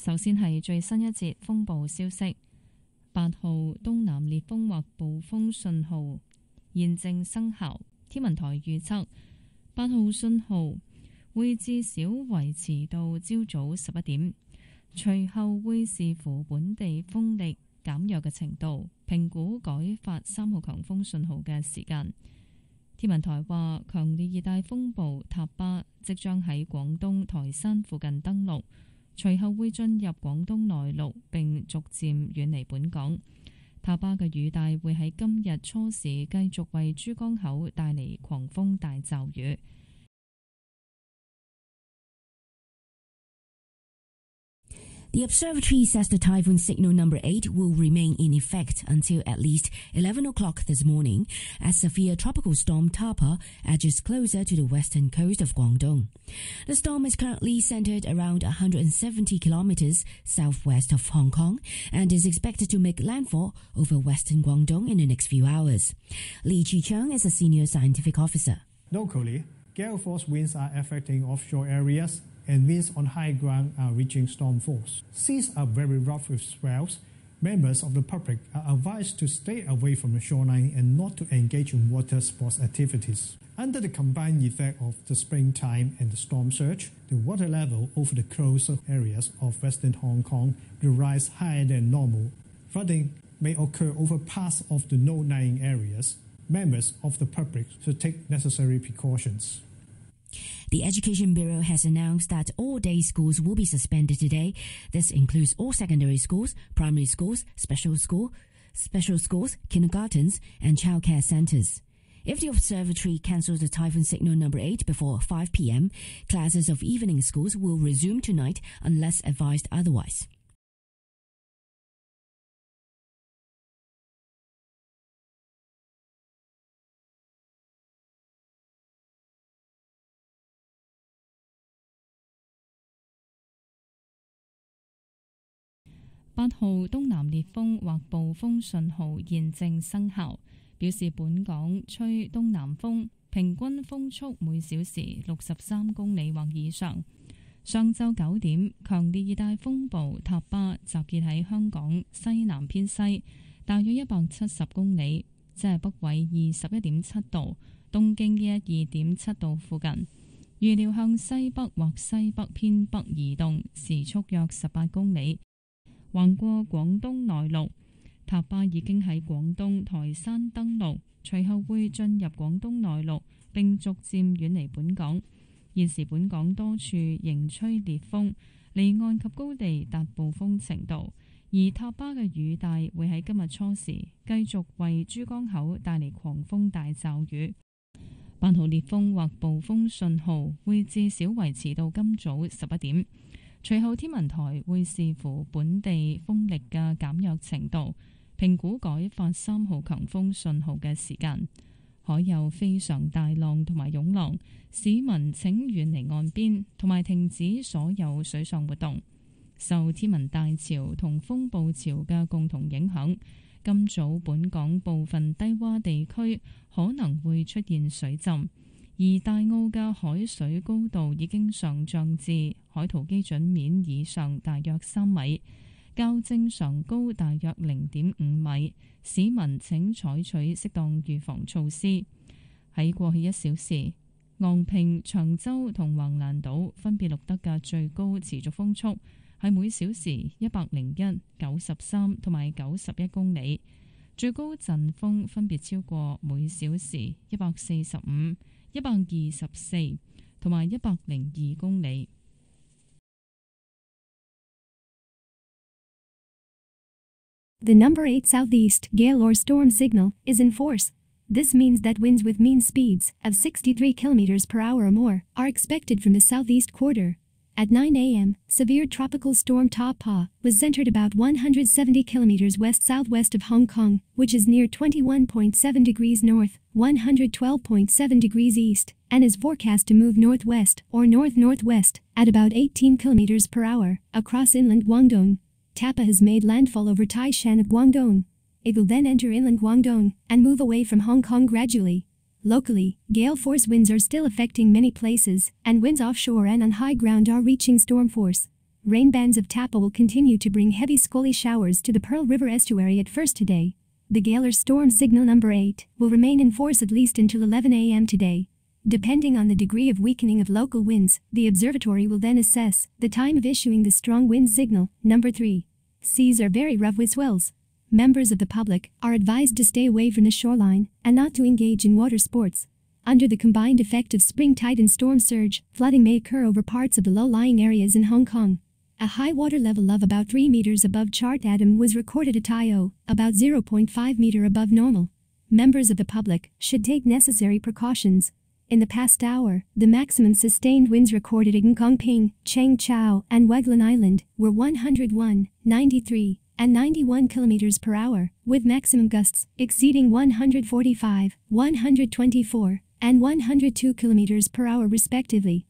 首先係最新一節風暴消息，8號東南烈風或暴風信號現正生效。天文台預測8號信號會至少維持到朝早11點，隨後會視乎本地風力減弱嘅程度，評估改發3號強風信號嘅時間。天文台話，強烈熱帶風暴塔巴即將喺廣東台山附近登陸，隨後會進入廣東內陸並逐漸遠離本港。塔巴嘅雨帶會喺今日初時繼續為珠江口帶嚟狂風大驟雨。The observatory says the typhoon signal number 8 will remain in effect until at least 11 o'clock this morning as severe tropical storm Tapa edges closer to the western coast of Guangdong. The storm is currently centered around 170 kilometers southwest of Hong Kong and is expected to make landfall over western Guangdong in the next few hours. Li Chicheng is a senior scientific officer. Locally, gale force winds are affecting offshore areas and winds on high ground are reaching storm force. Seas are very rough with swells. Members of the public are advised to stay away from the shoreline and not to engage in water sports activities. Under the combined effect of the springtime and the storm surge, the water level over the coastal areas of western Hong Kong will rise higher than normal. Flooding may occur over parts of the low-lying areas. Members of the public should take necessary precautions. The Education Bureau has announced that all day schools will be suspended today. This includes all secondary schools, primary schools, special schools, kindergartens, and childcare centres. If the observatory cancels the typhoon signal number 8 before 5 p.m., classes of evening schools will resume tonight unless advised otherwise.8號東南烈風或暴風信號現正生效，表示本港吹東南風，平均風速每小時63公里或以上。上晝9點，強烈熱帶風暴塔巴集結喺香港西南偏西，大約170公里，即係北緯21.7度、東經12.7度附近。預料向西北或西北偏北移動，時速約18公里。橫過廣東內陸，塔巴已經喺廣東台山登陸，隨後會進入廣東內陸並逐漸遠離本港。現時本港多處仍吹烈風，離岸及高地達暴風程度，而塔巴嘅雨帶會喺今日初時繼續為珠江口帶嚟狂風大驟雨。8號烈風或暴風信號會至少維持到今早11點。隨後天文台會視乎本地風力嘅減弱程度，評估改發3號強風信號嘅時間。海有非常大浪同埋湧浪，市民請遠離岸邊同埋停止所有水上活動。受天文大潮同風暴潮嘅共同影響，今早本港部分低洼地區可能會出現水浸。而大澳嘅海水高度已經上漲至海圖基準面以上大約3米，較正常高大約0.5米。市民請採取適當預防措施。喺過去1小時，昂坪、長洲同橫瀾島分別錄得嘅最高持續風速係每小時101、93同埋91公里，最高陣風分別超過每小時145、124同埋102公里。The number 8 southeast gale or storm signal is in force. This means that winds with mean speeds of 63 km per hour or more are expected from the southeast quarter. At 9 a.m., severe tropical storm Ta Pa was centered about 170 kilometers west-southwest of Hong Kong, which is near 21.7 degrees north, 112.7 degrees east, and is forecast to move northwest or north-northwest at about 18 kilometers per hour across inland Guangdong. Tapa has made landfall over Taishan of Guangdong. It will then enter inland Guangdong and move away from Hong Kong gradually. Locally, gale force winds are still affecting many places, and winds offshore and on high ground are reaching storm force. Rain bands of Tapa will continue to bring heavy scully showers to the Pearl River estuary at first today. The gale or storm signal number 8 will remain in force at least until 11 a.m. today. Depending on the degree of weakening of local winds, the observatory will then assess the time of issuing the strong wind signal, number 3. Seas are very rough with swells. Members of the public are advised to stay away from the shoreline and not to engage in water sports. Under the combined effect of spring tide and storm surge, flooding may occur over parts of the low-lying areas in Hong Kong. A high water level of about 3 meters above chart Adam was recorded at Tai-O, about 0.5 meter above normal. Members of the public should take necessary precautions. In the past hour, the maximum sustained winds recorded in Kongping, Cheng Chau, and Waglan Island were 101, 93, and 91 kilometers per hour, with maximum gusts exceeding 145, 124, and 102 kilometers per hour respectively.